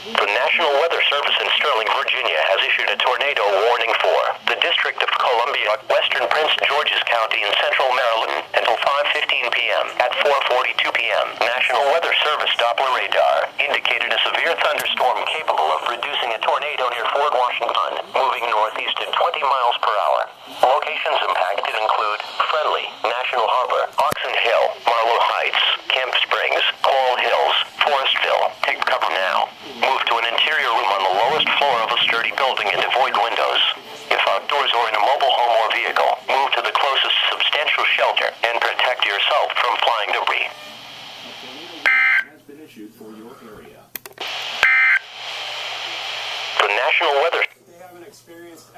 The National Weather Service in Sterling, Virginia has issued a tornado warning for the District of Columbia, western Prince George's County, and central Maryland until 5:15 p.m. At 4:42 p.m., National Weather Service Doppler radar indicated a severe thunderstorm capable of producing a tornado near Fort Washington, moving northeast at 20 miles per hour. Locations impacted include Friendly, National Harbor, Oxon Hill, Marlow Heights, Camp Springs, Coral Hills, Forestville. Take cover now. Move to an interior room on the lowest floor of a sturdy building and avoid windows. If outdoors or in a mobile home or vehicle, move to the closest substantial shelter and protect yourself from flying debris. Has been issued for your area. The National Weather They haven't experienced